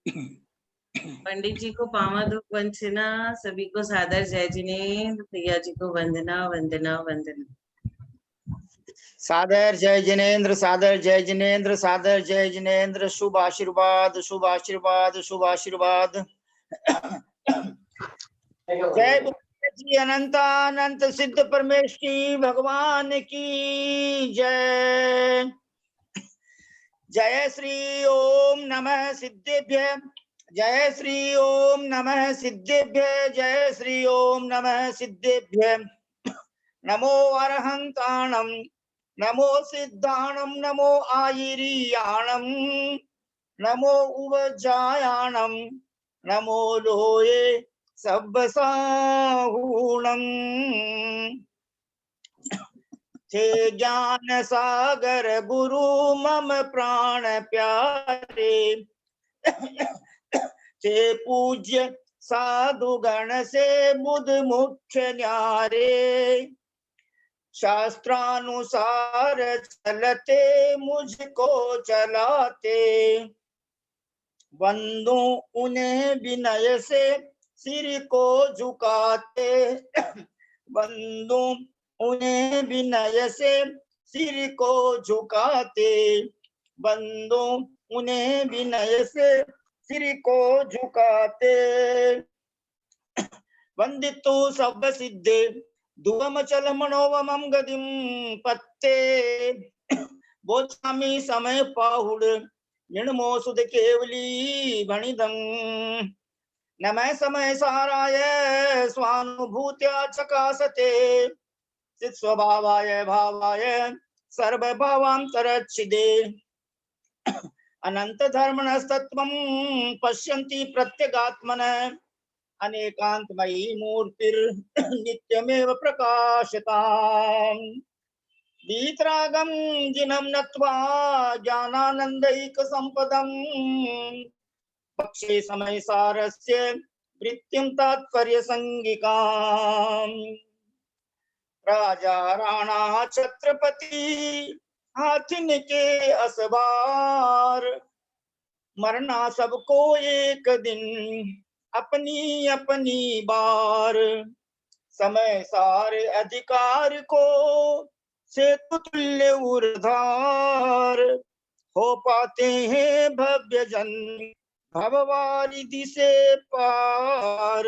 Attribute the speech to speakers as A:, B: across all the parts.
A: पंडित जी को पामादुक वंचना, सभी को सादर जय जिनेन्द्र, प्रिया जी को वंदना वंदना वंदना।
B: सादर जय जिनेन्द्र, सादर जय जिनेन्द्र, सादर जय जिनेन्द्र। शुभ आशीर्वाद, शुभ आशीर्वाद, शुभ आशीर्वाद। जय जी अनंत सिद्ध परमेश्वरी भगवान की जय। जय श्री ओम नमः सिद्धेभ्य, जय श्री ओम नमः सिद्धेभ्य, जय श्री ओम नमः सिद्धेभ्य। नमो अरहंताणम, नमो सिद्धाणम, नमो आयिरियाणम, नमो उवजायाणम, नमो लोये सब्बसाहूणम। थे ज्ञान सागर गुरु मम प्राण प्यारे, थे पूज्य साधु गण से बुध मुख्य न्यारे। शास्त्रानुसार चलते मुझको चलाते, वंदू उन्हें विनय से सिर को झुकाते, वंदू उन्हें विनय से सिर को झुकाते, वंदू उन्हें विनय से सिर को झुकाते। वंदितु सब सिद्धे दुवम चल मनोवमं गतिम पत्ते, बोधामि समय पाहुड निर्मो सुध केवली भणिदं। नमः समय साराय स्वानुभूत्या चकासते, चित् स्वभावाय भावाय सर्वभावान्तरच्छिदे। अनंत धर्मणस्तत्वं पश्यन्ति प्रत्यगात्मनः, अनेकांतमयी मूर्तिर् नित्यमेव प्रकाशताम्। वीतरागं जिनं नत्वा ज्ञानानन्दैक संपदम्, पक्षे समय सारस्य वृत्तिं तात्पर्य संगिकाम्। राजा राणा छत्रपति हाथिन के असवार, मरना सबको एक दिन अपनी अपनी बार। समय सारे अधिकार को से तुल्य उर्धार, हो पाते हैं भव्य जन भववारिधि से पार।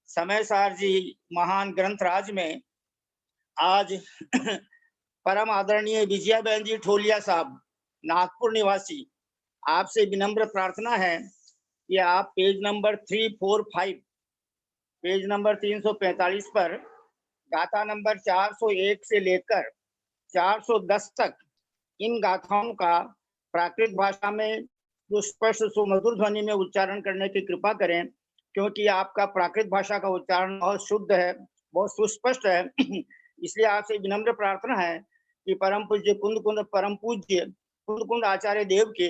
B: समय सार जी महान ग्रंथराज में आज परम आदरणीय विजया बहन जी ठोलिया साहब, नागपुर निवासी, आपसे विनम्र प्रार्थना है कि आप पेज नंबर 345, पेज नंबर 345 पर गाथा नंबर 401 से लेकर 410 तक इन गाथाओं का प्राकृत भाषा में सुस्पष्ट सुमधुर ध्वनि में उच्चारण करने की कृपा करें, क्योंकि आपका प्राकृत भाषा का उच्चारण बहुत शुद्ध है, बहुत सुस्पष्ट है। इसलिए आपसे विनम्र प्रार्थना है कि परम पूज्य कुंद कुंद आचार्य देव के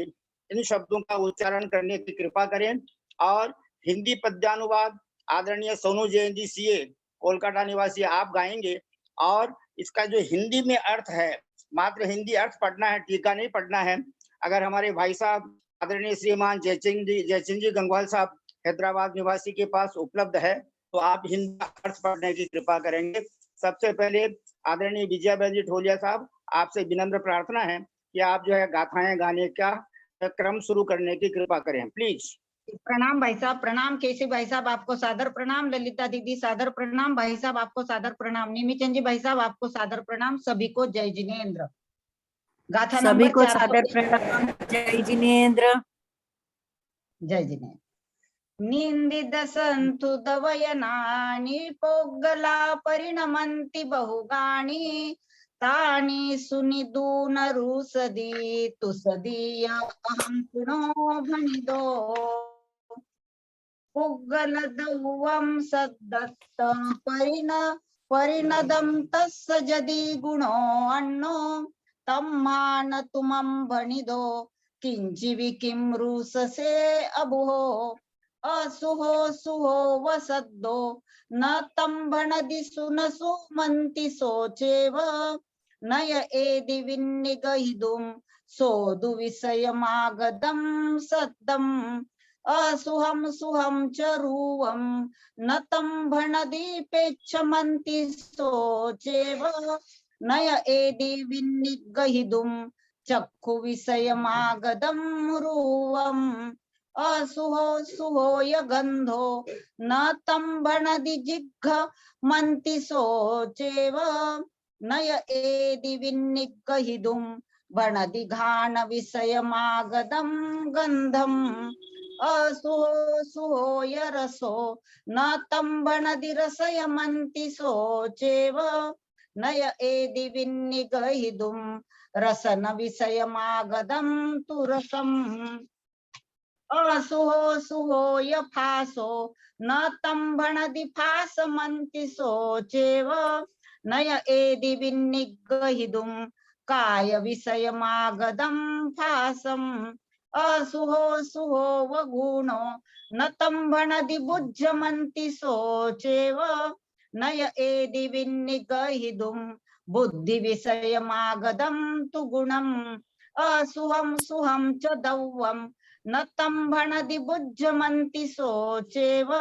B: इन शब्दों का उच्चारण करने की कृपा करें। और हिंदी पद्यानुवाद आदरणीय सोनू जैन जी सीए, कोलकाता निवासी, आप गाएंगे। और इसका जो हिंदी में अर्थ है, मात्र हिंदी अर्थ पढ़ना है, टीका नहीं पढ़ना है। अगर हमारे भाई साहब आदरणीय श्रीमान जयचंद जी गंगवाल साहब हैदराबाद निवासी के पास उपलब्ध है तो आप हिंदी अर्थ पढ़ने की कृपा करेंगे। सबसे पहले आदरणीय विजया बहन जी ठोलिया साहब, आपसे विनम्र प्रार्थना है कि आप जो है गाथाएं गाने का क्रम शुरू करने की कृपा करें, प्लीज।
C: प्रणाम भाई साहब, प्रणाम केसी भाई साहब, आपको सादर प्रणाम। ललिता दीदी सादर प्रणाम। भाई साहब आपको सादर प्रणाम। निमिचंद जी भाई साहब आपको सादर प्रणाम। सभी को जय जिनेन्द्र। गाथा
D: सभी
C: नंबर
D: को सादर प्रणाम। जय जिनेन्द्र,
C: जय जिनेन्द्र। निंदित संतु दवयनानि पोग्गला परिणमन्ति बहुगानि, तानि सुनिदून रुसदी तुसदीय अहं पुनो भणिदो। पुग्गलदौवं सद्दत्त परिणदं तस्य जदि गुणो अन्नो, तम्मान तुमं भणिदो किंचिवि किं रुससे अबुहो। असुहो सुहो वसद्दो न तं भणदि सुनसुमन्ति सोचेव, नय एदि विन्निगहिदुं सोदु विषयमागदं सद्दम् असुहं सुहं च रुवं नतं भणदीपेक्षमन्ति सोचेव नय एदि विनिगहिदुं चक्षु विषयमागदं रुवम् असुहो सुहोय गन्धो न तं भणदि जिघ्घमन्ति सोचेव नय एदि विनिगहिदुं भणदि घाण विषयमागदं गन्धम् असुहो सुहोय रसो न तं भणदि रसयमन्ति सोचेव नय एदि विनिगहिदुं रसन विषयमागदं तु रसम् असुहो सुहोय फासो न तं भणदि फासमन्ति सोचेव नय एदि विनिगहिदुं काय विषयमागदं फासम् असुहो सुहो वगुणो न तं भणदि बुज्झमन्ति सोचेव नय एदि विनिगहिदुं बुद्धि विषयमागदं तु गुणम् असुहं सुहं च दौवम् न तं भणदि बुज्झमन्ति सोचेव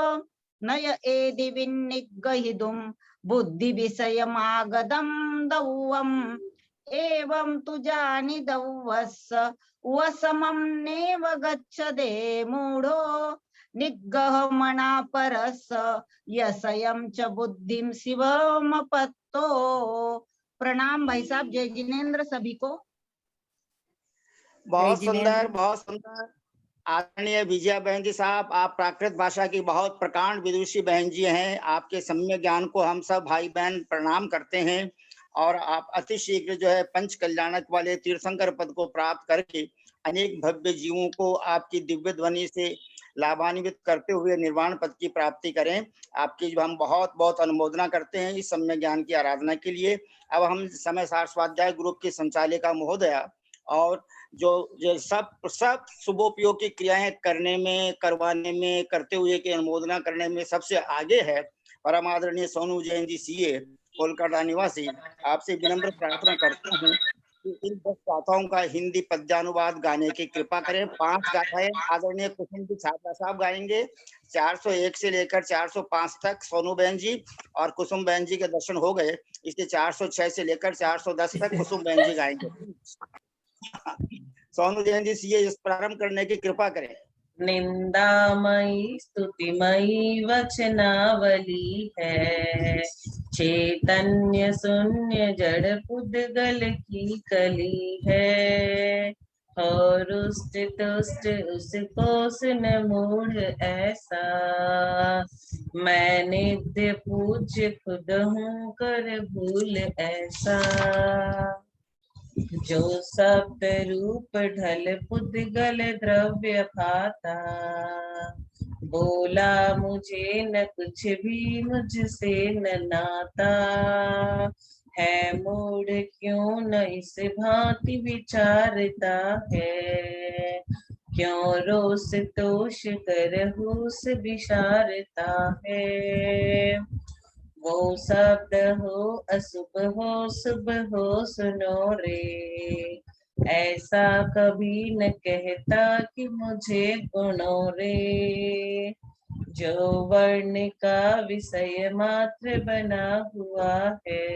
C: नय एदि विनिगहिदुं बुद्धि विषयमागदं दौवम् एवं तु जानि दौवस्य वसमं नेव गच्छदे मूढो निग्गहमना परस यसयं च बुद्धिं शिवमपत्तो। प्रणाम भाई साहब, जय जिनेंद्र सभी को।
B: बहुत
D: जय
B: सुंदर,
D: जिनेंद्र।
B: बहुत सुंदर। आदरणीय विजया बहन जी साहब, आप प्राकृत भाषा की बहुत प्रकांड विदुषी बहन जी हैं। आपके सम्य ज्ञान को हम सब भाई बहन प्रणाम करते हैं और आप अति शीघ्र जो है पंच कल्याणक वाले तीर्थंकर पद को प्राप्त करके अनेक भव्य जीवों को आपकी दिव्य ध्वनि से लाभान्वित करते हुए निर्वाण पद की प्राप्ति करें। आपकी जो हम बहुत बहुत अनुमोदना करते हैं इस सम्य ज्ञान की आराधना के लिए। अब हम समय सार स्वाध्याय ग्रुप की संचालिका महोदया और जो सब शुभोपयोग की क्रियाएं करने में, करवाने में, करते हुए की अनुमोदना करने में सबसे आगे है परम आदरणीय सोनू जैन जी सीए कोलकाता निवासी। आपसे विनम्र प्रार्थना करता हूँ कि इन 10 गाथाओं का हिंदी पद्यानुवाद गाने की कृपा करें। 5 गाथाएं आदरणीय कुसुम जी छात्रा साहब गाएंगे। 401 से लेकर 405 तक सोनू बहन जी और कुसुम बहन जी के दर्शन हो गए, इसलिए 406 से लेकर 410 तक कुसुम बहन जी गाएंगे। सोनू जैन जी सीए इस प्रारंभ करने की कृपा करें।
A: निंदामयी स्तुतिमयी वचनावली है, चैतन्य शून्य जड़ पुद्गल की कली है। और उष्ट तुष्ट उसको सुन मूढ़ ऐसा, मैं नित्य पूज्य खुद हूँ कर भूल ऐसा। जो शब्द रूप ढल पुद्गल द्रव्य खाता, बोला मुझे न कुछ भी मुझसे न नाता। है मूढ़ क्यों न इस भांति विचारता है, क्यों रोष तोष कर होश विशारता है। वो शब्द हो अशुभ हो शुभ हो सुनो रे, ऐसा कभी न कहता कि मुझे गुणों रे। जो वर्ण का विषय मात्र बना हुआ है,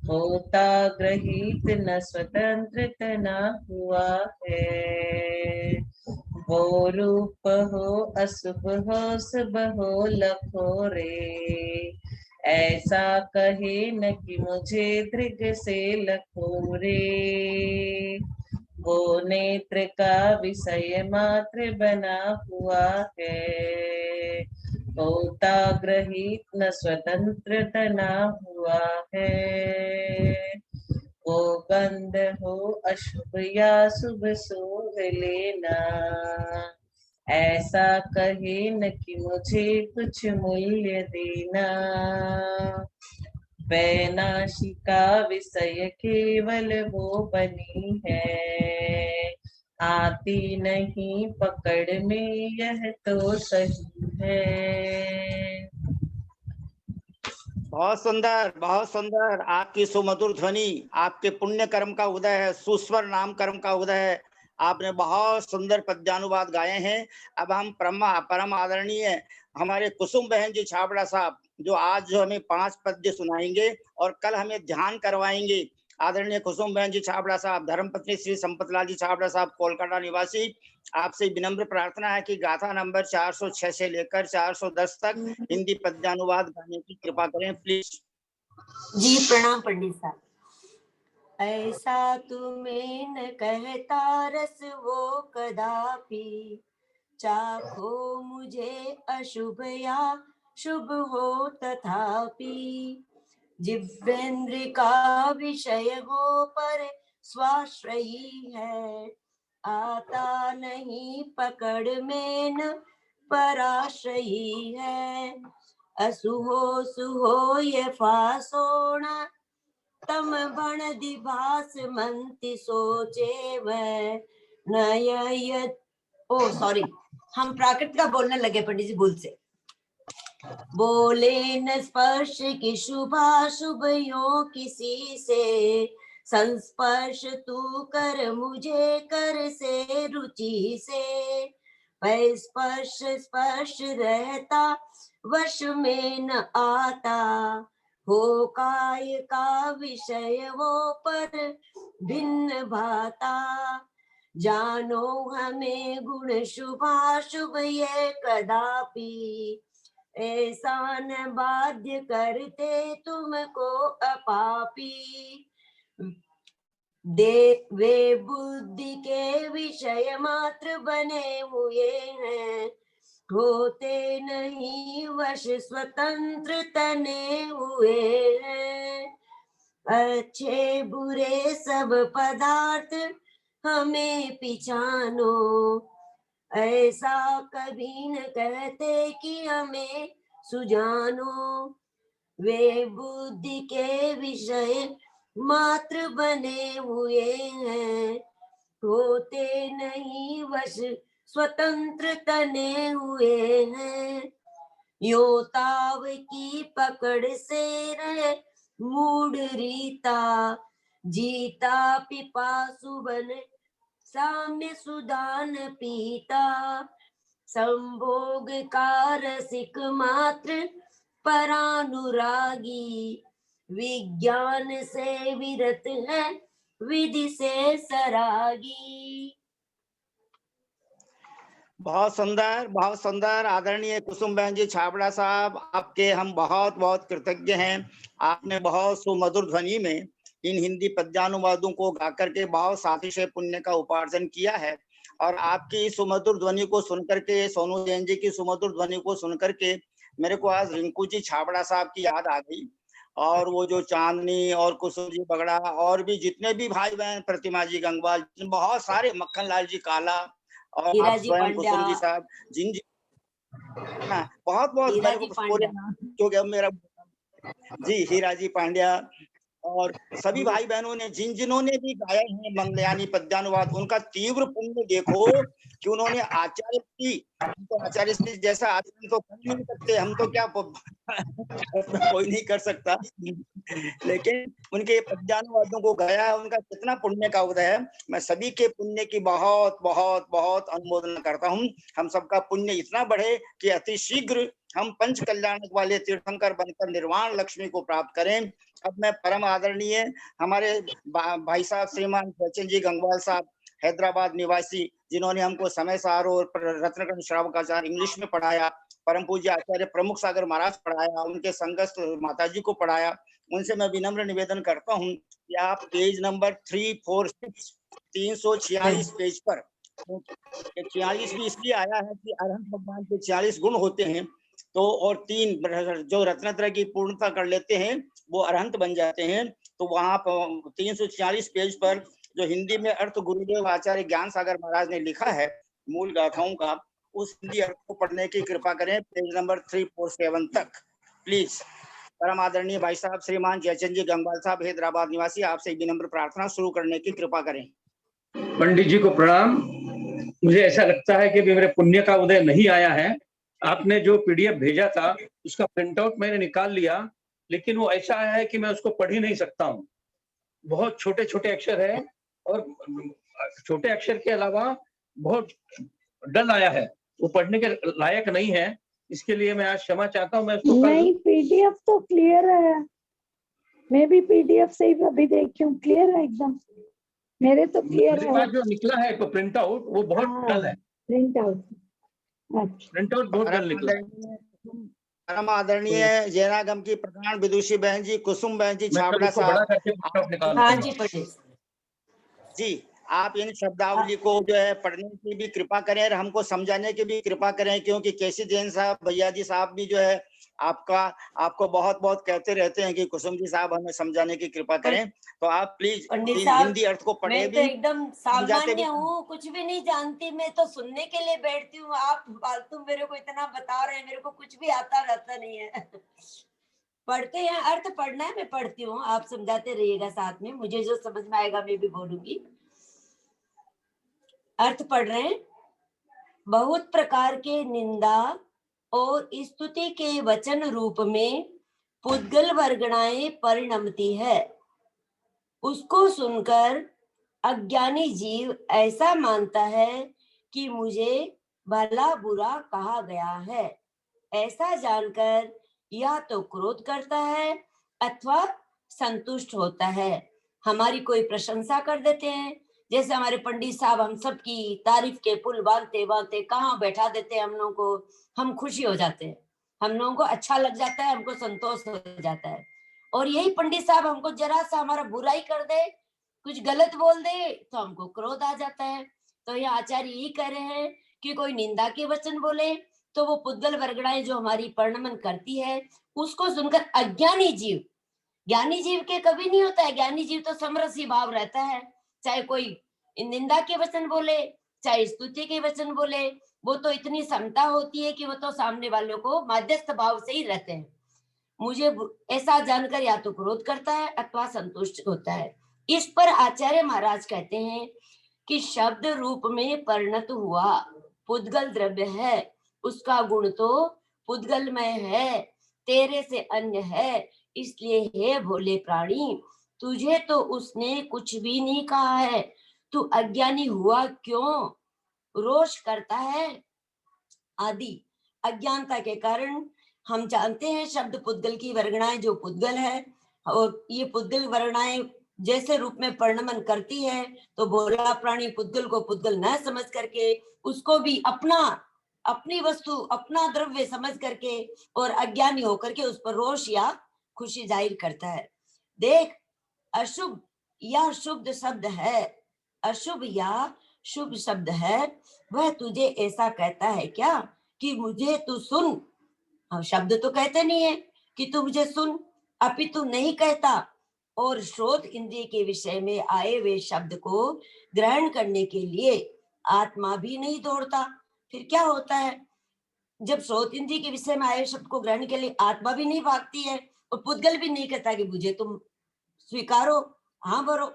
A: होता ग्रहित न स्वतंत्र तना हुआ है। वो रूप हो अशुभ हो शुभ हो लखो रे, ऐसा कहे न कि मुझे दृग से लखो रे। वो नेत्र का विषय मात्र बना हुआ है, होता ग्रहित न स्वतंत्र तना हुआ है। वो गंध हो अशुभ या शुभ सूंघ लेना, ऐसा कहे न कि मुझे कुछ मूल्य देना। वैनाशिका विषय केवल वो बनी है, आती नहीं पकड़ में यह तो सही है।
B: बहुत सुंदर, बहुत सुंदर। आपकी सुमधुर ध्वनि, आपके पुण्य कर्म का उदय है, सुस्वर नाम कर्म का उदय है। आपने बहुत सुंदर पद्यानुवाद गाए हैं। अब हम परम आदरणीय हमारे कुसुम बहन जी छाबड़ा साहब जो आज जो हमें 5 पद्य सुनाएंगे और कल हमें ध्यान करवाएंगे। आदरणीय कुसुम बहन जी छाबड़ा साहब, धर्मपत्नी श्री संपतलाल जी छाबड़ा साहब, कोलकाता निवासी, आपसे विनम्र प्रार्थना है कि गाथा नंबर 406 से लेकर 410 तक हिंदी पद्यानुवाद गाने की कृपा करें प्लीज।
E: जी प्रणाम पंडित साहब। ऐसा तुम्हें न कहता रस वो कदापि, चाखो मुझे अशुभ या शुभ हो तथापि। जिब्रेंद्र का विषय हो पर स्वाश्रयी है, आता नहीं पकड़ में न पराश्रयी है। असुहो सुहो ये फासोना, तम बण दिभास मंति सोचे वह नय। ओ सॉरी, हम प्राकृत का बोलने लगे पंडित जी भूल से। बोले न स्पर्श की शुभाशुभ यो किसी से, संस्पर्श तू कर मुझे कर से रुचि से। स्पर्श स्पर्श रहता वश में न आता, हो काय का विषय वो पर भिन्न भाता। जानो हमें गुण शुभाशुभ ये कदापि, ऐसा न बाध्य करते तुमको अपापी। दे वे बुद्धि के विषय मात्र बने हुए हैं, होते नहीं वश स्वतंत्र तने हुए हैं। अच्छे बुरे सब पदार्थ हमें पिछानो, ऐसा कभी न कहते कि हमें सुजानो। वे बुद्धि के विषय मात्र बने हुए हैं, होते नहीं वश स्वतंत्र तने हुए हैं। यो ताव की पकड़ से रहे मूढ़ रीता, जीता पिपासु बन साम्य सुदान पीता। संभोग का रसिक मात्र परानुरागी, विज्ञान से विरत है विधि से सरागी।
B: बहुत सुंदर, बहुत सुंदर। आदरणीय कुसुम बहन जी छाबड़ा साहब, आपके हम बहुत बहुत कृतज्ञ हैं। आपने बहुत सुमधुर ध्वनि में इन हिंदी पद्यानुवादों को गा करके बहुत सातिशय पुण्य का उपार्जन किया है। और आपकी सुमधुर ध्वनि को सुनकर के, सोनू जैन जी की सुमधुर ध्वनि को सुनकर के मेरे को आज रिंकू जी छाबड़ा साहब की याद आ गई। और वो जो चांदनी और कुसुम जी बगड़ा और भी जितने भी भाई बहन, प्रतिमा जी गंगवाल, बहुत सारे, मक्खन लाल जी काला और आप स्वयं कुसुम जी साहब, जिन जी बहुत बहुत मेरे को पूरे नाम जो गया मेरा जी, हीरा जी पांड्या और सभी भाई बहनों ने जिन्होंने भी गाया है मंगलयानी पद्यानुवाद, उनका तीव्र पुण्य देखो कि उन्होंने आचार्य की, तो आचार्य की जैसा आचरण तो कर नहीं सकते हम, तो क्या कोई नहीं कर सकता, लेकिन उनके पद्यानुवादों को गाया है, उनका कितना पुण्य का उदय है। मैं सभी के पुण्य की बहुत बहुत बहुत अनुमोदन करता हूँ। हम सबका पुण्य इतना बढ़े कि अति शीघ्र हम पंच कल्याणक वाले तीर्थंकर बनकर निर्वाण लक्ष्मी को प्राप्त करें। अब मैं परम आदरणीय हमारे भाई साहब श्रीमान सचिन जी गंगवाल साहब, हैदराबाद निवासी, जिन्होंने हमको समय सार और रत्नकर्ण श्रावकाचार्य इंग्लिश में पढ़ाया, परम पूज्य आचार्य प्रमुख सागर महाराज पढ़ाया, उनके संगस्थ माताजी को पढ़ाया, उनसे मैं विनम्र निवेदन करता हूँ कि आप पेज नंबर 346 346 पेज पर, 46 भी इसलिए आया है कि अरहंत भगवान के 46 गुण होते हैं, तो और 3 जो रत्नत्रय की पूर्णता कर लेते हैं वो अरहंत बन जाते हैं। तो वहां 346 पेज पर जो हिंदी में अर्थ गुरुदेव आचार्य ज्ञान सागर महाराज ने लिखा है मूल गाथाओं का, उस हिंदी अर्थ को पढ़ने की कृपा करें, पेज नंबर 347 तक प्लीज। परम आदरणीय भाई साहब श्रीमान जयचंद जी गंगवाल साहब, हैदराबाद निवासी, आपसे विनम्र प्रार्थना शुरू करने की कृपा करें।
F: पंडित जी को प्रणाम। मुझे ऐसा लगता है कि मेरे पुण्य का उदय नहीं आया है। आपने जो पीडीएफ भेजा था उसका प्रिंट आउट मैंने निकाल लिया लेकिन वो ऐसा है कि मैं उसको पढ़ ही नहीं सकता हूँ। बहुत छोटे-छोटे अक्षर हैं और छोटे अक्षर के अलावा बहुत डल आया है। वो पढ़ने के लायक नहीं है। इसके लिए मैं आज क्षमा चाहता हूँ। मैं उसको कल
G: नहीं, पीडीएफ तो क्लियर है। मैं भी पीडीएफ से ही अभी देखी हूँ, क्लियर है एकदम। मेरे तो क्लियर
F: मेरे
G: है।
F: पास जो निकला है तो प्रिंट आउट वो बहुत डल है।
G: प्रिंट आउट, अच्छा।
F: प्रिंट आउट बहुत डल निकला है।
B: परम आदरणीय जैनागम की प्रधान विदुषी बहन जी, कुसुम बहन जी,
F: मैं कल
B: छाबड़ा
F: उसको बड़ा
B: साहब,
F: करके प्रिंट आउट निकाल
E: हाँ
F: दूंगा।
E: जी पंडित
B: जी आप इन शब्दावली को जो है पढ़ने की भी कृपा करें और हमको समझाने की भी कृपा करें, क्योंकि केसी जैन साहब, भैया जी साहब भी जो है आपको बहुत बहुत कहते रहते हैं कि कुसुम जी साहब हमें समझाने की कृपा करें। तो आप प्लीज
E: पंडित साहब,
B: हिंदी अर्थ को पढ़े
E: मैं तो
B: भी,
E: एकदम
B: समझाते भी।
E: सामान्य हूँ, कुछ भी नहीं जानती, मैं तो सुनने के लिए बैठती हूँ। आप फालतू मेरे को इतना बता रहे हैं, मेरे को कुछ भी आता रहता नहीं है। पढ़ते हैं, अर्थ पढ़ना है, मैं पढ़ती हूँ, आप समझाते रहिएगा साथ में, मुझे जो समझ में आएगा मैं भी बोलूंगी। अर्थ पढ़ रहे हैं। बहुत प्रकार के निंदा और स्तुति के वचन रूप में पुद्गल वर्गणाएं परिणमती है। उसको सुनकर अज्ञानी जीव ऐसा मानता है कि मुझे भला बुरा कहा गया है। ऐसा जानकर या तो क्रोध करता है अथवा संतुष्ट होता है। हमारी कोई प्रशंसा कर देते हैं, जैसे हमारे पंडित साहब हम सब की तारीफ के पुल बांधते बांधते कहाँ बैठा देते हैं हम लोगों को, हम खुशी हो जाते हैं, हम लोगों को अच्छा लग जाता है, हमको संतोष हो जाता है। और यही पंडित साहब हमको जरा सा हमारा बुराई कर दे, कुछ गलत बोल दे, तो हमको क्रोध आ जाता है। तो ये आचार्य यही कह रहे हैं कि कोई निंदा के वचन बोले तो वो पुद्गल वर्गणाएं जो हमारी परिणमन करती है, उसको सुनकर अज्ञानी जीव, ज्ञानी जीव के कभी नहीं होता है, ज्ञानी जीव तो समरसी भाव रहता है। चाहे कोई निंदा के वचन बोले, चाहे स्तुति के वचन बोले, वो तो इतनी समता होती है कि वो तो सामने वालों को मध्यस्थ भाव से ही रहते हैं। मुझे ऐसा जानकर या तो क्रोध करता है अथवा संतुष्ट होता है। इस पर आचार्य महाराज कहते हैं कि शब्द रूप में परिणत हुआ पुद्गल द्रव्य है, उसका गुण तो पुद्गलमय है, तेरे से अन्य है। इसलिए हे भोले प्राणी, तुझे तो उसने कुछ भी नहीं कहा है, तू अज्ञानी हुआ क्यों, रोष करता है आदि। अज्ञानता के कारण हम जानते हैं शब्द पुद्गल की वर्गणाएं जो पुद्गल है, और ये पुद्गल वर्गणाएं जैसे रूप में परिणमन करती है, तो भोला प्राणी पुद्गल को पुद्गल न समझ करके उसको भी अपनी वस्तु, अपना द्रव्य समझ करके और अज्ञानी होकर के उस पर रोष या खुशी जाहिर करता है। देख, अशुभ या शुभ शब्द है, अशुभ या शुभ शब्द है, वह तुझे ऐसा कहता है क्या कि मुझे तू सुन। हम शब्द तो कहते नहीं है कि तू मुझे सुन, अपितु नहीं कहता। और श्रोत इंद्रिय के विषय में आए हुए शब्द को ग्रहण करने के लिए आत्मा भी नहीं दौड़ता। फिर क्या होता है, जब श्रोत इंद्रिय के विषय में आए शब्द को ग्रहण के लिए आत्मा भी नहीं भागती है और पुद्गल भी नहीं कहता कि मुझे तुम स्वीकारो, हाँ भरो,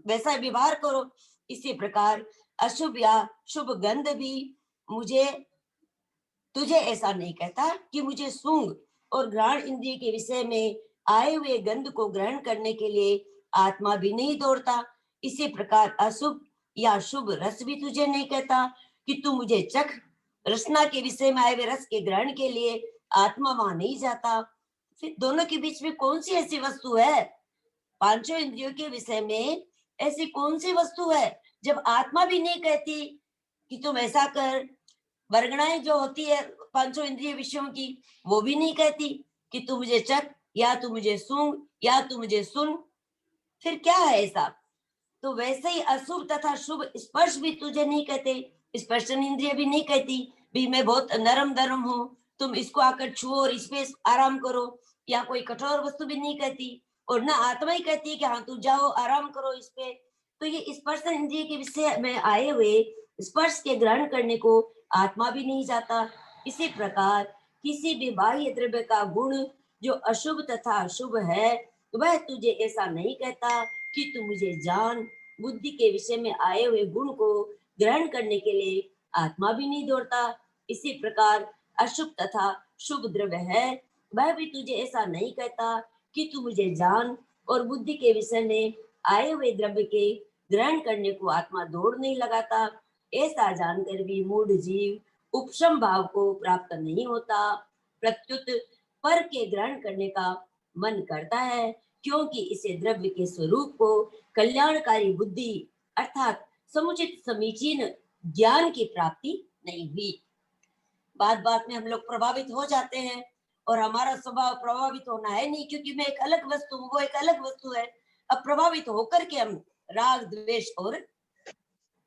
E: वैसा व्यवहार करो। इसी प्रकार अशुभ या शुभ गंध भी तुझे ऐसा नहीं कहता कि मुझे सूंघ और घ्राण इंद्रिय के विषय में आए हुए गंध को ग्रहण करने के लिए आत्मा भी नहीं दौड़ता। इसी प्रकार अशुभ या शुभ रस भी तुझे नहीं कहता कि तू मुझे चख। रसना के विषय में आए हुए रस के ग्रहण के लिए आत्मा वहां नहीं जाता। फिर दोनों के बीच में कौन सी ऐसी वस्तु है, पांचों इंद्रियों के विषय में ऐसी कौन सी वस्तु है जब आत्मा भी नहीं कहती कि तुम ऐसा कर। वर्गणाएं जो होती है पांचों इंद्रिय विषयों की, वो भी नहीं कहती कि तू मुझे चख या तू मुझे सूंघ या तू मुझे सुन। फिर क्या है ऐसा? तो वैसे ही अशुभ तथा शुभ स्पर्श भी तुझे नहीं कहते, स्पर्शन इंद्रिय भी नहीं कहती भी मैं बहुत नरम हूँ, तुम इसको आकर छुओ और इस पे आराम करो, या कोई कठोर वस्तु भी नहीं कहती। और ना आत्मा ही कहती है कि हाँ तू जाओ आराम करो इस पे। तो ये स्पर्श इंद्रिय के विषय में आए हुए स्पर्श के ग्रहण करने को आत्मा भी नहीं जाता। इसी प्रकार किसी भी बाह्य द्रव्य का गुण जो अशुभ तथा अशुभ है, वह तुझे ऐसा नहीं कहता कि तू मुझे जान। बुद्धि के विषय में आए हुए गुण को ग्रहण करने के लिए आत्मा भी नहीं दौड़ता। इसी प्रकार अशुभ तथा शुभ द्रव्य है, वह भी तुझे ऐसा नहीं कहता कि तू मुझे जान और बुद्धि के विषय में आए हुए द्रव्य के ग्रहण करने को आत्मा दौड़ नहीं लगाता। ऐसा जानकर भी मूढ़ जीव उपशम भाव को प्राप्त नहीं होता, प्रत्युत पर के ग्रहण करने का मन करता है, क्योंकि इसे द्रव्य के स्वरूप को कल्याणकारी बुद्धि अर्थात समुचित समीचीन ज्ञान की प्राप्ति नहीं हुई। बात बात में हम लोग प्रभावित हो जाते हैं और हमारा स्वभाव प्रभावित होना है नहीं, क्योंकि मैं एक अलग वस्तु हूँ, वो एक अलग वस्तु है। अब प्रभावित होकर के हम राग द्वेष और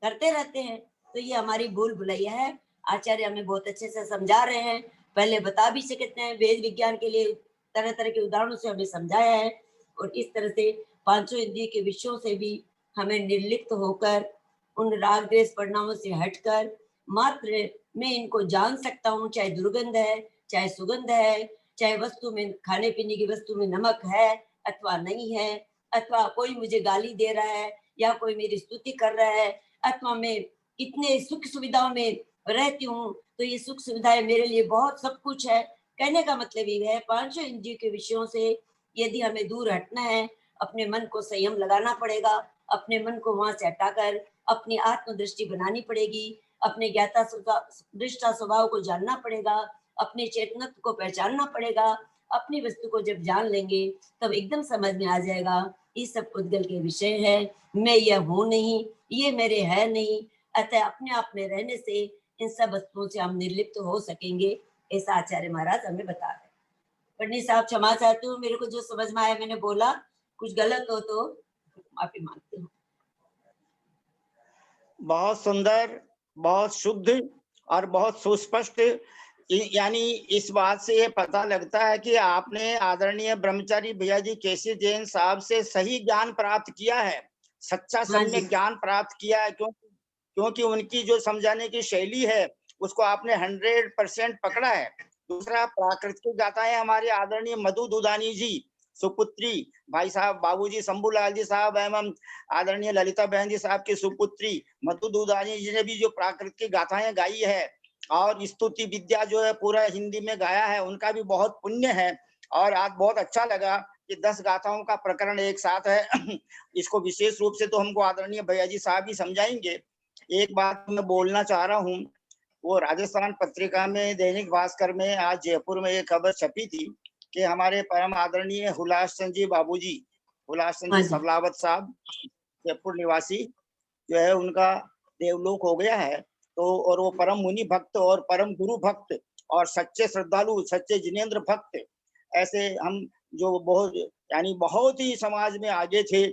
E: करते रहते हैं, तो ये हमारी भूल भुलैया है। आचार्य हमें बहुत अच्छे से समझा रहे हैं, पहले बता भी सकते हैं, वेद विज्ञान के लिए तरह तरह के उदाहरणों से हमें समझाया है, और इस तरह से पांचों इंद्रिय के विषयों से भी हमें निर्लिप्त होकर उन राग द्वेष परिणामों से हटकर मात्र मैं इनको जान सकता हूँ, चाहे दुर्गंध है चाहे सुगंध है, चाहे वस्तु में खाने पीने की वस्तु में नमक है अथवा नहीं है, अथवा कोई मुझे गाली दे रहा है या कोई मेरी स्तुति कर रहा है, अथवा मैं इतने सुख सुविधाओं में रहती हूँ तो ये सुख सुविधाएं मेरे लिए बहुत सब कुछ है। कहने का मतलब ये है, पांचों इंद्रियों के विषयों से यदि हमें दूर हटना है, अपने मन को संयम लगाना पड़ेगा, अपने मन को वहां से हटाकर अपनी आत्मदृष्टि बनानी पड़ेगी, अपने ज्ञाता दृष्टा स्वभाव को जानना पड़ेगा, अपने चेतनत्व को पहचानना पड़ेगा। अपनी वस्तु को जब जान लेंगे तब एकदम समझ में आ जाएगा ये सब पुद्गल के विषय है, मैं यह हूं नहीं, ये मेरे है नहीं, अतः अपने आप में रहने से इन सब वस्तुओं से हम निर्लिप्त हो सकेंगे। ऐसा आचार्य महाराज हमें बता रहे। पंडित साहब क्षमा चाहती हूँ, मेरे को जो समझ में आया मैंने बोला, कुछ गलत हो तो माफी मांगती हूँ।
B: बहुत सुंदर, बहुत शुद्ध और बहुत सुस्पष्ट। यानी इस बात से ये पता लगता है कि आपने आदरणीय ब्रह्मचारी भैया जी केसी जैन साहब से सही ज्ञान प्राप्त किया है, सच्चा सम्यक ज्ञान प्राप्त किया है, क्योंकि उनकी जो समझाने की शैली है उसको आपने 100% पकड़ा है। दूसरा, प्राकृतिक गाथाएं हमारे आदरणीय मधु दुधानी जी सुपुत्री भाई साहब बाबूजी शंभूलाल जी साहब एवं आदरणीय ललिता बहन जी साहब की सुपुत्री मधु दुधानी जी ने भी जो प्राकृतिक गाथाएं गाई है और स्तुति विद्या जो है पूरा हिंदी में गाया है, उनका भी बहुत पुण्य है। और आज बहुत अच्छा लगा कि 10 गाथाओं का प्रकरण एक साथ है। इसको विशेष रूप से तो हमको आदरणीय भैया जी साहब ही समझाएंगे। एक बात मैं बोलना चाह रहा हूँ, वो राजस्थान पत्रिका में दैनिक भास्कर में आज जयपुर में एक खबर छपी थी कि हमारे परम आदरणीय हुलास चंद जी बाबूजी, हुलास चंद जी सबलावत साहब जयपुर निवासी जो है उनका देवलोक हो गया है। तो और वो परम मुनि भक्त और परम गुरु भक्त और सच्चे श्रद्धालु, सच्चे जिनेंद्र भक्त, ऐसे हम जो बहुत यानी बहुत ही समाज में आगे थे,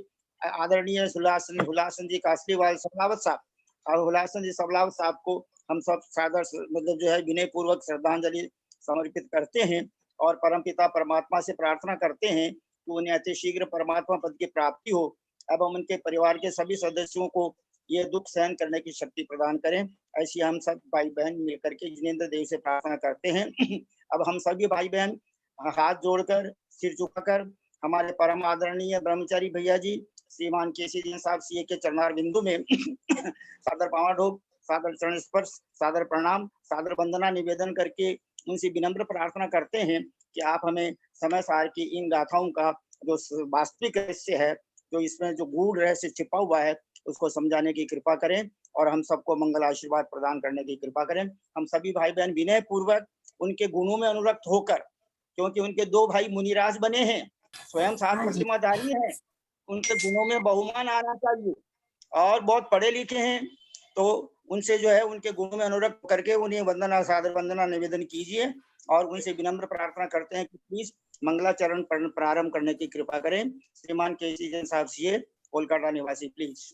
B: आदरणीय हुलासन जी कासलीवाल सबलावत साहब और हुलासन जी सबलावत साहब को हम सब सादर मतलब जो है विनय पूर्वक श्रद्धांजलि समर्पित करते हैं और परमपिता परमात्मा से प्रार्थना करते हैं कि उन्हें अति शीघ्र परमात्मा पद की प्राप्ति हो एवं उनके परिवार के सभी सदस्यों को ये दुख सहन करने की शक्ति प्रदान करें। ऐसी हम सब भाई बहन मिलकर के जिनेंद्र देव से प्रार्थना करते हैं। अब हम सभी भाई बहन हाथ जोड़कर सिर झुकाकर हमारे परम आदरणीय ब्रह्मचारी भैया जी श्रीमान केसी जैन साहब सीए के चरणार बिंदु में सादर पांव ढोक, सादर चरण स्पर्श, सादर प्रणाम, सादर वंदना निवेदन करके उनसे विनम्र प्रार्थना करते हैं कि आप हमें समय सार की इन गाथाओं का जो वास्तविक रहस्य है, जो इसमें जो गूढ़ रहस्य छिपा हुआ है, उसको समझाने की कृपा करें और हम सबको मंगल आशीर्वाद प्रदान करने की कृपा करें। हम सभी भाई बहन विनय पूर्वक उनके गुणों में अनुरक्त होकर, क्योंकि उनके 2 भाई मुनिराज बने हैं, स्वयं साथ प्रतिमाधारी हैं, उनके गुणों में बहुमान आना चाहिए और बहुत पढ़े लिखे हैं, तो उनसे जो है उनके गुणों में अनुरक्त करके उन्हें वंदना सादर वंदना निवेदन कीजिए और उनसे विनम्र प्रार्थना करते हैं कि प्लीज मंगलाचरण प्रारंभ करने की कृपा करें। श्रीमान केसी जैन साहब सीए कोलकाता निवासी, प्लीज।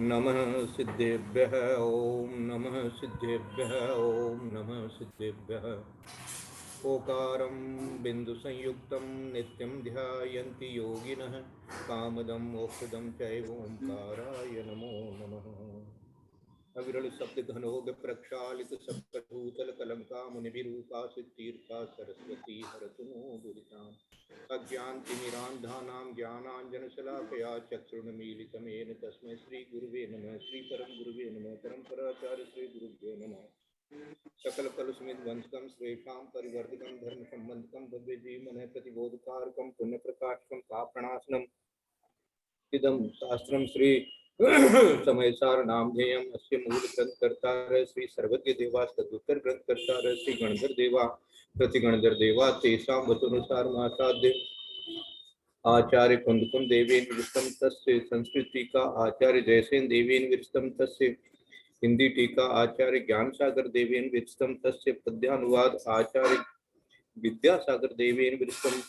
H: नमः सिद्धेभ्यः, ओम नमः सिद्धेभ्यः, ओम नमः सिद्धेभ्यः। ओकारं बिंदु संयुक्तं नित्यं ध्यायन्ति योगिनः, कामदं मोक्षदं चैव ओंकाराय नमो नमः। अविरल शब्द घनोग प्रक्षालित सप्तभूतल कलंका मुनिभिरूपा सिद्धीर्था सरस्वती हरतुनो दुरिताम् अज्ञानतिमिरान्धानां ज्ञानाञ्जनशलाकया चक्षुर्मीलितमेन तस्मै श्री गुरुवे नमः। श्री परम गुरुवे नमः। परम्पराचार्य श्री गुरुभ्यो नमः। सकल कलुषमित वंशकम श्रेष्ठां परिवर्तिकं धर्म संबंधकं भव्य जीवमनः प्रतिबोधकारकं पुण्य प्रकाशकं पापनाशनम् इदं शास्त्रं श्री समयसार नामधेयम् अस्य मूल ग्रंथकर्ता श्री सर्वज्ञ देवा तदुत्तर ग्रंथकर्ता श्री गणधर देवा प्रतिगणधर देवा तेषां वचनानुसार मासाद्य आचार्य कुंदकुंद देवेन विरस्तम तस्य संस्कृत टीका आचार्य जयसेन देवेन विरस्तम तस्य हिंदी टीका आचार्य ज्ञान सागर देवेन विरस्तम तस्य पद्यानुवाद आचार्य विद्यासागर देवेन विरस्तम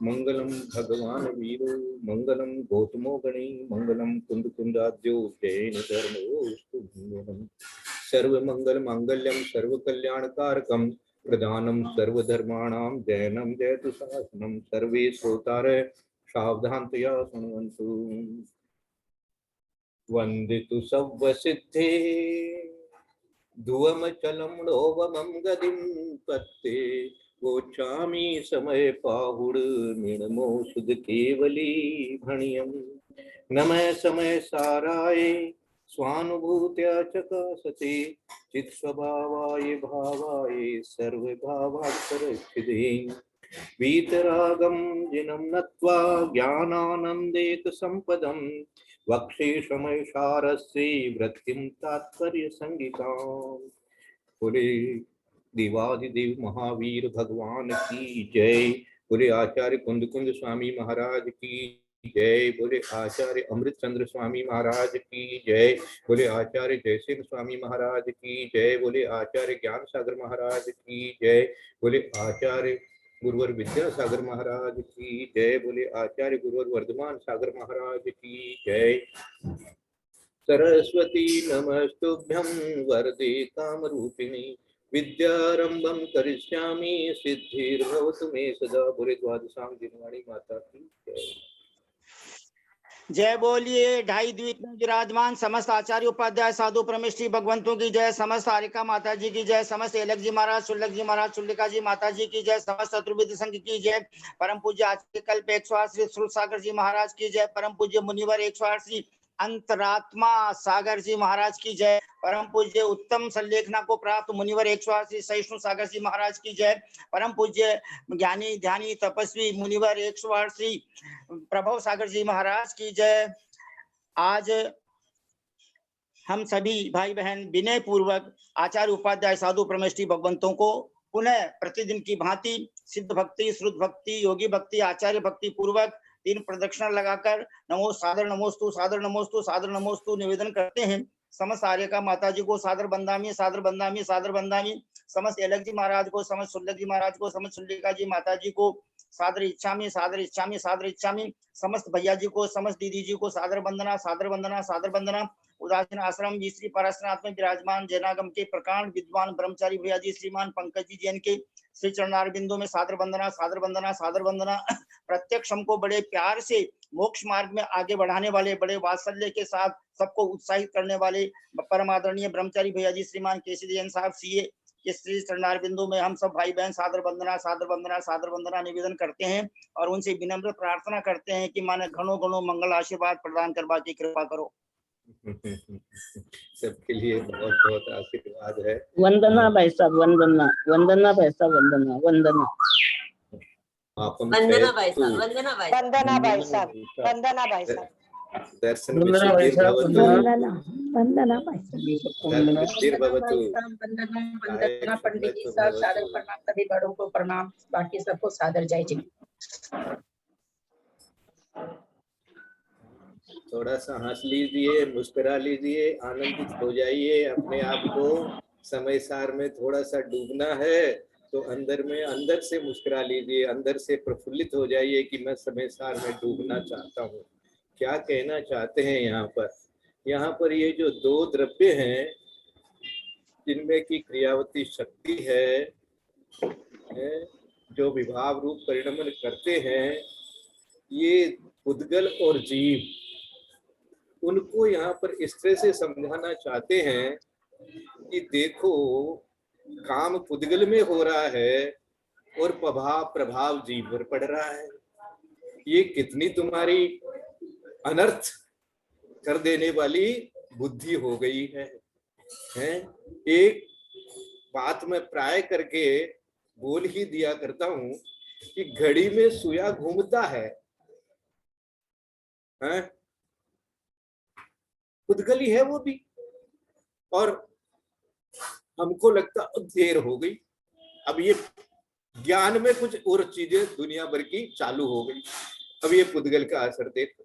H: मंगलम भगवान वीरो मंगलम गौतमो गणी मंगलम कुंद कुंदाद्यो जैन धर्मो सर्व मंगल मांगल्यम सर्व कल्याणकारकम प्रधानम सर्वधर्माणां जैनम जयतु शासनम सर्वे श्रोतारः सावधानतया शृण्वन्तु। वंदितु सव्वसिद्धे धुवमचलं लोभमं गदिं पत्ते गोचामी समय पाहुड़ निर्मो सुध केवली भणियम नमः समय साराय स्वानुभूत्या चकासते चित स्वभावाय भावाय सर्व भावाक्षरक्षिदे वीतरागम जिनं नत्वा ज्ञानानंदेक संपदम वक्षे समय सारस्य वृत्तिं तात्पर्य संगिताम्। बोले देवाधिदेव महावीर भगवान की जय। बोले आचार्य कुंदकुंद स्वामी महाराज की जय। बोले आचार्य अमृतचंद्र स्वामी महाराज की जय। बोले आचार्य जयसेन स्वामी महाराज की जय। बोले आचार्य ज्ञान सागर महाराज की जय। बोले आचार्य गुरुवर विद्यासागर महाराज की जय। बोले आचार्य गुरुवर वर्धमान सागर महाराज की जय। सरस्वती नमस्तुभ्यं वरदे कामरूपिणी विद्यारंभं करिष्यामि सिद्धिर्भवतु मे सदा। बोले द्वादशांग दिनवाणी माता की जय।
B: जय बोलिए ढाई द्वीप में विराजमान समस्त आचार्य उपाध्याय साधु परमेश्वरी भगवंतों की जय। समस्त हारिका माता जी की जय। समस्त एलक जी महाराज सुल्लक जी महाराज चुल्लिका जी माता जी की जय। समस्त चतुर्विद संघ की जय। परम पूज्य आचार्य कल्प 108 श्री सुर सागर जी महाराज की जय। परम पूज्य मुनिवर 108 श्री अंतरात्मा सागर जी महाराज की जय। परम पूज्य उत्तम संलेखना को प्राप्त मुनिवर 108 श्री सहिष्णु सागर जी महाराज की जय। परम पूज्य ज्ञानी ध्यानी तपस्वी मुनिवर 108 श्री प्रभव सागर जी महाराज की जय। आज हम सभी भाई बहन विनय पूर्वक आचार्य उपाध्याय साधु परमेश्वरी भगवंतों को पुनः प्रतिदिन की भांति सिद्ध भक्ति श्रुत भक्ति योगी भक्ति आचार्य भक्ति पूर्वक 3 प्रदक्षिणा लगाकर नमो सादर नमोस्तु सादर नमोस्तु सादर नमोस्तु निवेदन करते हैं। समस्त आर्यका माता जी को सादर बंदामी सादर बंदामी सादर बंदामी। समस्त एलक जी महाराज को समस्त सुल्लक जी महाराज को समस्त सुल्लिका जी माता जी को सादर इच्छामी सादर इच्छामी सादर इच्छामी। समस्त भैया जी को समस्त दीदी जी को सादर वंदना सादर वंदना सादर वंदना। उदासीन आश्रम जी श्री पराशरनाथ में विराजमान जैनागम के प्रकांड विद्वान ब्रह्मचारी भैया जी श्रीमान पंकज जी जैन के श्री चरणार बिंदु में सादर वंदना सादर वंदना सादर वंदना। प्रत्यक्ष हमको बड़े प्यार से मोक्ष मार्ग में आगे बढ़ाने वाले बड़े वात्सल्य के साथ सबको उत्साहित करने वाले परम आदरणीय ब्रह्मचारी भैया जी श्रीमान केसी जैन साहब सीए के श्री चरणार बिंदु में हम सब भाई बहन सादर वंदना सादर वंदना सादर वंदना निवेदन करते हैं और उनसे विनम्र प्रार्थना करते हैं कि माने घणो घणो मंगल आशीर्वाद प्रदान करवा की कृपा करो।
H: सबके लिए बहुत बहुत आशीर्वाद है।
D: वंदना भाई साहब वंदना वंदना भाई साहब वंदना वंदना
E: वंदना भाई साहब वंदना भाई
C: वंदना भाई साहब वंदना भाई साहब
H: दर्शन
F: वंदना भाई साहब
G: वंदना वंदना भाई
H: भवतु
D: वंदना पंडित जी साहब सादर प्रणाम। सभी बड़ों को प्रणाम बाकी सबको सादर जय जी।
H: थोड़ा सा हंस लीजिए मुस्कुरा लीजिए आनंदित हो जाइए। अपने आप को समय सार में थोड़ा सा डूबना है तो अंदर से मुस्कुरा लीजिए अंदर से प्रफुल्लित हो जाइए कि मैं समय सार में डूबना चाहता हूँ। क्या कहना चाहते हैं यहाँ पर ये जो 2 द्रव्य हैं जिनमें की क्रियावती शक्ति है जो विभाव रूप परिणमन करते हैं ये उद्गल और जीव उनको यहाँ पर इस तरह से समझाना चाहते हैं कि देखो काम पुद्गल में हो रहा है और प्रभाव जीव पर पड़ रहा है। ये कितनी तुम्हारी अनर्थ कर देने वाली बुद्धि हो गई है, हैं? एक बात मैं प्राय करके बोल ही दिया करता हूं कि घड़ी में सुइया घूमता है, हैं? पुद्गल ही है वो भी, और हमको लगता देर हो गई। अब ये ज्ञान में कुछ और चीजें दुनिया भर की चालू हो गई। अब ये पुद्गल का असर देखो।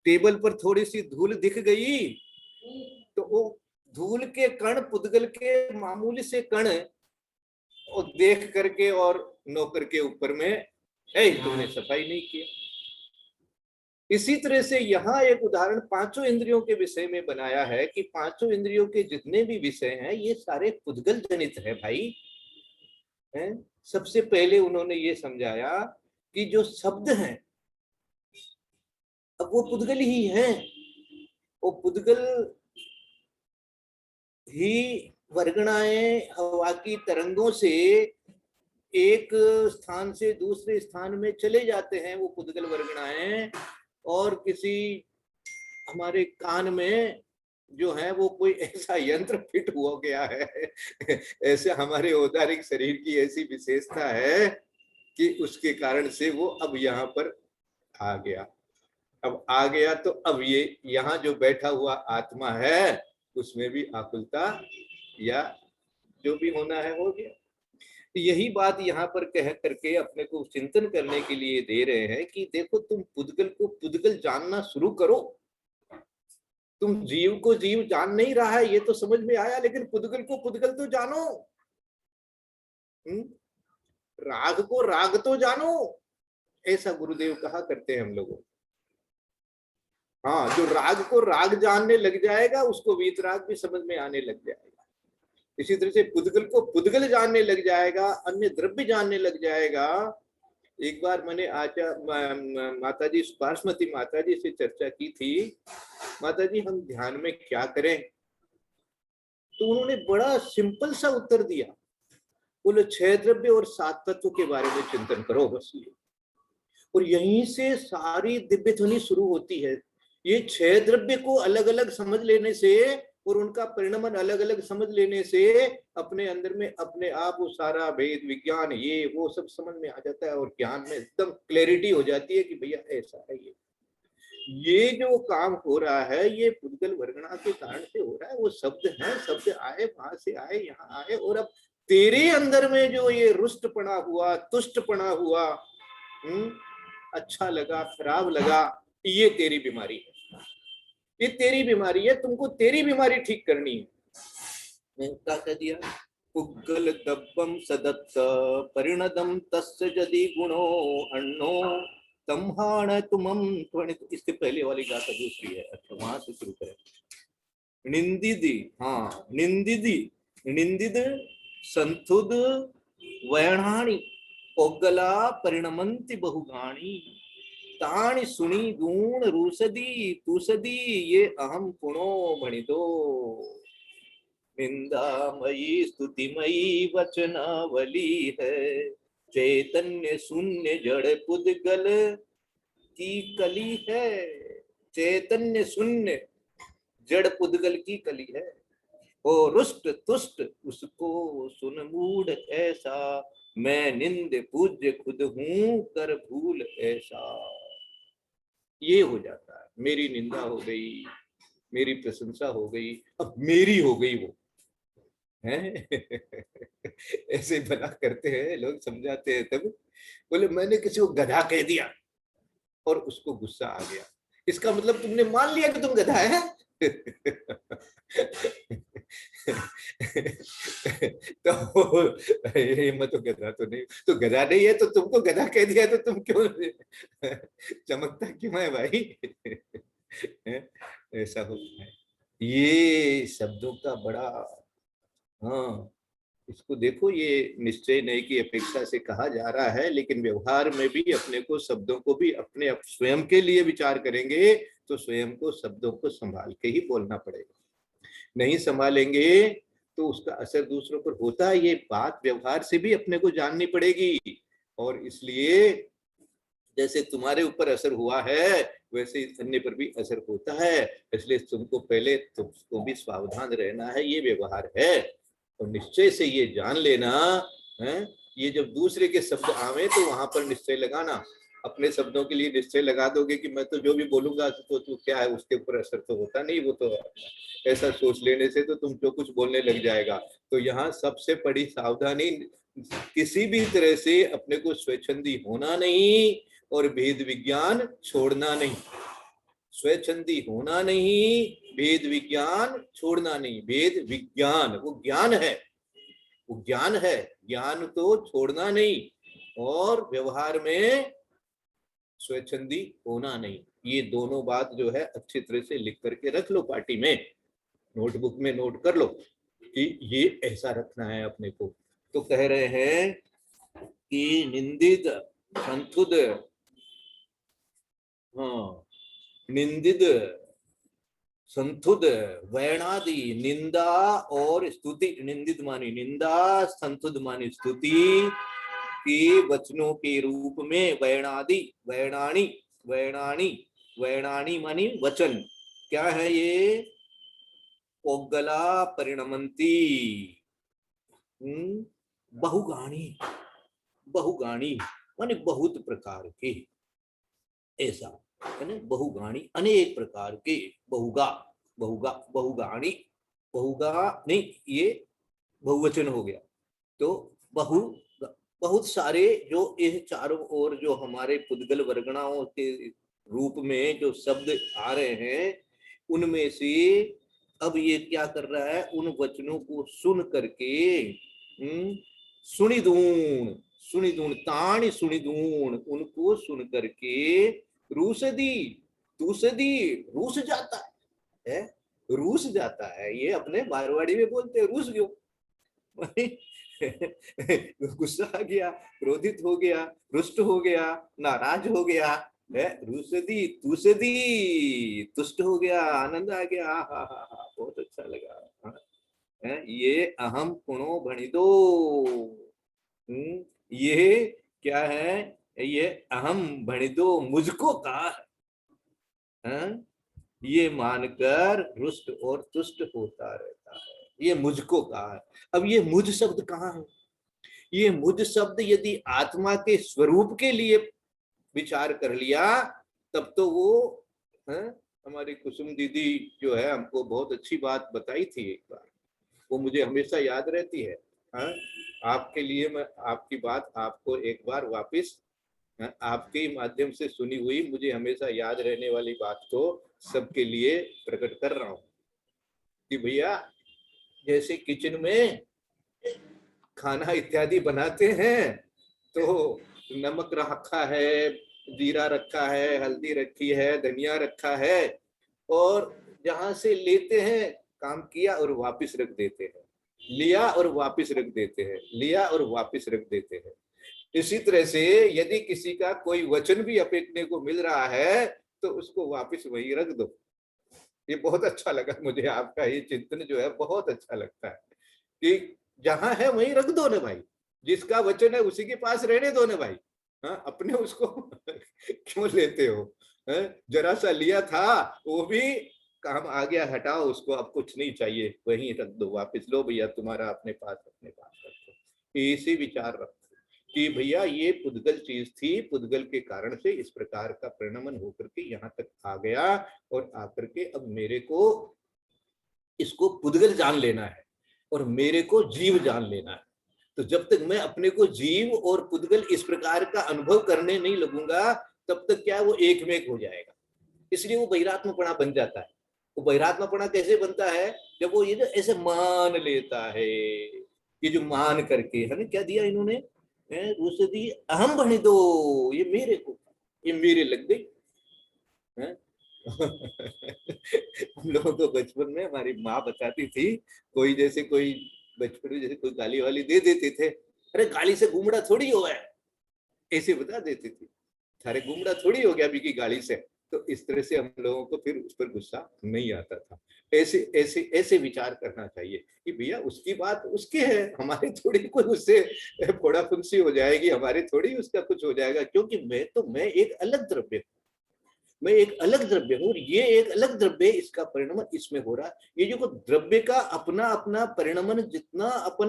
H: टेबल पर थोड़ी सी धूल दिख गई तो वो धूल के कण, पुद्गल के मामूली से कण, वो देख करके और नौकर के ऊपर में तुमने सफाई नहीं किया। इसी तरह से यहाँ एक उदाहरण पांचों इंद्रियों के विषय में बनाया है कि पांचों इंद्रियों के जितने भी विषय हैं ये सारे पुद्गल जनित है भाई, हैं? सबसे पहले उन्होंने ये समझाया कि जो शब्द हैं अब वो पुद्गल ही हैं, वो पुद्गल ही वर्गणाएं हवा की तरंगों से एक स्थान से दूसरे स्थान में चले जाते हैं वो पुद्गल वर्गणाएं। और किसी हमारे कान में जो है वो कोई ऐसा यंत्र फिट हो गया है ऐसे हमारे औदारिक शरीर की ऐसी विशेषता है कि उसके कारण से वो अब यहाँ पर आ गया। अब आ गया तो अब ये यहाँ जो बैठा हुआ आत्मा है उसमें भी आकुलता या जो भी होना है हो गया। यही बात यहाँ पर कह करके अपने को चिंतन करने के लिए दे रहे हैं कि देखो तुम पुद्गल को पुद्गल जानना शुरू करो। तुम जीव को जीव जान नहीं रहा है ये तो समझ में आया, लेकिन पुद्गल को पुद्गल तो जानो, राग को राग तो जानो, ऐसा गुरुदेव कहा करते हैं हम लोगों। हाँ, जो राग को राग जानने लग जाएगा उसको वीतराग भी समझ में आने लग जाएगा। इसी तरह से पुद्गल को पुद्गल जानने लग जाएगा, अन्य द्रव्य जानने लग जाएगा। एक बार मैंने माताजी पार्श्वती माताजी से चर्चा की थी, माताजी हम ध्यान में क्या करें, तो उन्होंने बड़ा सिंपल सा उत्तर दिया, बोले 6 द्रव्य और 7 तत्व के बारे में चिंतन करो बस ये। और यहीं से सारी दिव्य ध्वनि शुरू होती है। ये 6 द्रव्य को अलग अलग समझ लेने से और उनका परिणमन अलग अलग समझ लेने से अपने अंदर में अपने आप वो सारा भेद विज्ञान ये वो सब समझ में आ जाता है और ज्ञान में एकदम क्लैरिटी हो जाती है कि भैया ऐसा है। ये जो काम हो रहा है ये पुद्गल वर्गणा के कारण से हो रहा है। वो शब्द है, शब्द आए वहां से आए यहाँ आए, और अब तेरे अंदर में जो ये रुष्टपना हुआ, तुष्टपना हुआ, अच्छा लगा खराब लगा, ये तेरी बीमारी है, ये तेरी बीमारी है। तुमको तेरी बीमारी ठीक करनी है। मैंने क्या कह दिया, पुद्गल दब्बम सदत्त परिणदम तस्य यदि गुणो अण्णो तम्हाण तुमम त्वणित। इससे पहले वाली गाथा दूसरी है। अच्छा, वहां से शुरू करें। निंदिदी, हाँ, निंदिदी निंदिद संथुद वयणाणी पुद्गला परिणमंति बहुगाणी तानि सुनी गुण रूसदी तुसदी ये अहम पुणो भणितो निंदामयी स्तुतिमयी वचनावली है चैतन्य शून्य जड़ पुद्गल की कली है। चैतन्य शून्य जड़ पुद्गल की कली है। ओ रुष्ट तुष्ट उसको सुन मूढ़ ऐसा, मैं निंद पूज्य खुद हूं कर भूल ऐसा। ये हो जाता है, मेरी निंदा हो गई, मेरी प्रशंसा हो गई, अब मेरी हो गई वो है ऐसे भला करते हैं लोग, समझाते हैं तब बोले मैंने किसी को गधा कह दिया और उसको गुस्सा आ गया, इसका मतलब तुमने मान लिया कि तुम गधा है तो ये मत, तो गधा तो नहीं, तो गधा नहीं है तो तुमको गधा कह दिया तो तुम क्यों चमकता क्यों है भाई ऐसा होता है। ये शब्दों का बड़ा, हाँ, इसको देखो, ये निश्चय नहीं की अपेक्षा से कहा जा रहा है, लेकिन व्यवहार में भी अपने को शब्दों को भी अपने स्वयं के लिए विचार करेंगे तो स्वयं को शब्दों को संभाल के ही बोलना पड़ेगा। नहीं संभालेंगे तो उसका असर दूसरों पर होता है। ये बात व्यवहार से भी अपने को जाननी पड़ेगी। और इसलिए जैसे तुम्हारे ऊपर असर हुआ है वैसे अन्य पर भी असर होता है। इसलिए तुमको पहले तुमको भी सावधान रहना है, ये व्यवहार है। और निश्चय से ये जान लेना है, ये जब दूसरे के शब्द आवे तो वहां पर निश्चय लगाना। अपने शब्दों के लिए निश्चय लगा दोगे कि मैं तो जो भी बोलूंगा तो क्या है, उसके ऊपर असर तो होता नहीं। वो तो ऐसा सोच लेने से तो तुम जो कुछ बोलने लग जाएगा। तो यहाँ सबसे बड़ी सावधानी, किसी भी तरह से अपने को स्वच्छंदी होना नहीं और भेद विज्ञान छोड़ना नहीं। स्वच्छंदी होना नहीं, भेद विज्ञान छोड़ना नहीं। भेद विज्ञान वो ज्ञान है, वो ज्ञान है, ज्ञान तो छोड़ना नहीं। और व्यवहार में स्वच्छंदी होना नहीं। ये दोनों बात जो है अच्छी तरह से लिख करके रख लो, पार्टी में नोटबुक में नोट कर लो कि ये ऐसा रखना है अपने को। तो कह रहे हैं कि निंदित संतुद, हाँ, निंदित संतुद वैणादि, निंदा और स्तुति। निंदित मानी निंदा, संतुद मानी स्तुति के वचनों के रूप में वैणादि, वैणाणी, वैणाणी, वैणाणी मानी वचन। क्या है ये? पोगला परिणमंती, बहुगाणी, बहुगाणी माने बहुत प्रकार के, ऐसा है ना। बहुगाणी अनेक प्रकार के, बहुगा, बहुगा, बहुगाणी, बहुगा नहीं, ये बहुवचन हो गया। तो बहुत सारे जो ये चारों ओर जो हमारे पुद्गल वर्गणाओं के रूप में जो शब्द आ रहे हैं, उनमें से अब ये क्या कर रहा है, उन वचनों को सुन करके सुनिदूण, सुनिदूण ताणी सुनिदूण, उनको सुन करके रूसदी, तूसदी, रूस जाता है, रूस जाता है। ये अपने मारवाड़ी में बोलते हैं रूस क्यों, गुस्सा आ गया, क्रोधित हो गया, रुष्ट हो गया, नाराज हो गया, है रूसदी, तूसदी, तुष्ट हो गया, आनंद आ गया, हा हा हा, बहुत अच्छा लगा। है ये अहम पुणो भणिदो, ये क्या है, ये अहम भणिदो मुझको कहा है, ये मानकर रुष्ट और तुष्ट होता रहता है। ये मुझको कहा है। अब ये मुझ शब्द कहाँ है? ये मुझ शब्द यदि आत्मा के स्वरूप के लिए विचार कर लिया तब तो वो है, हमारी कुसुम दीदी जो है हमको बहुत अच्छी बात बताई थी एक बार, वो मुझे हमेशा याद रहती है। आपके लिए मैं आपकी बात आपको एक बार वापिस आपके माध्यम से सुनी हुई मुझे हमेशा याद रहने वाली बात को सबके लिए प्रकट कर रहा हूँ कि भैया जैसे किचन में खाना इत्यादि बनाते हैं तो नमक रखा है, जीरा रखा है, हल्दी रखी है, धनिया रखा है, और जहां से लेते हैं काम किया और वापस रख देते हैं, लिया और वापस रख देते हैं, लिया और वापस रख देते हैं। इसी तरह से यदि किसी का कोई वचन भी अपेक्षने को मिल रहा है तो उसको वापस वही रख दो। ये बहुत अच्छा लगा मुझे, आपका ये चिंतन जो है बहुत अच्छा लगता है कि जहां है वहीं रख दो ना भाई, जिसका वचन है उसी के पास रहने दो ना भाई। हाँ, अपने उसको क्यों लेते हो? जरा सा लिया था वो भी काम आ गया, हटाओ उसको, अब कुछ नहीं चाहिए, वहीं रख दो, वापस लो भैया तुम्हारा अपने पास रखो। इसी विचार रखो कि भैया ये पुद्गल चीज थी, पुद्गल के कारण से इस प्रकार का परिणमन होकर के यहाँ तक आ गया, और आकर के अब मेरे को इसको पुद्गल जान लेना है और मेरे को जीव जान लेना है। तो जब तक मैं अपने को जीव और पुद्गल इस प्रकार का अनुभव करने नहीं लगूंगा तब तक क्या वो एक में एक हो जाएगा। इसलिए वो बहिरात्मपणा बन जाता है। वो बहिरात्मपणा कैसे बनता है? जब वो ये जो ऐसे मान लेता है, ये जो मान करके है ना, क्या दिया इन्होंने, रूसदी अहम भणी दो, ये मेरे को, ये मेरे लग गई। हम लोगों को बचपन में हमारी माँ बताती थी, कोई जैसे कोई बचपन में जैसे कोई गाली वाली दे देते थे, अरे गाली से गुमड़ा थोड़ी हुआ है, ऐसे बता देती थी, थारे गुमड़ा थोड़ी हो गया अभी की गाली से, तो इस तरह से हम लोगों को फिर उस पर गुस्सा नहीं आता था। ऐसे ऐसे ऐसे विचार करना चाहिए कि भैया उसकी बात उसके है, हमारे थोड़ी कोई उससे फोड़ा फुंसी हो जाएगी, हमारे थोड़ी उसका कुछ हो जाएगा, क्योंकि मैं एक अलग द्रव्य हूँ, मैं एक अलग द्रव्य हूँ और ये एक अलग द्रव्य, इसका परिणमन इसमें हो रहा है। ये जो द्रव्य का अपना अपना परिणमन जितना अपन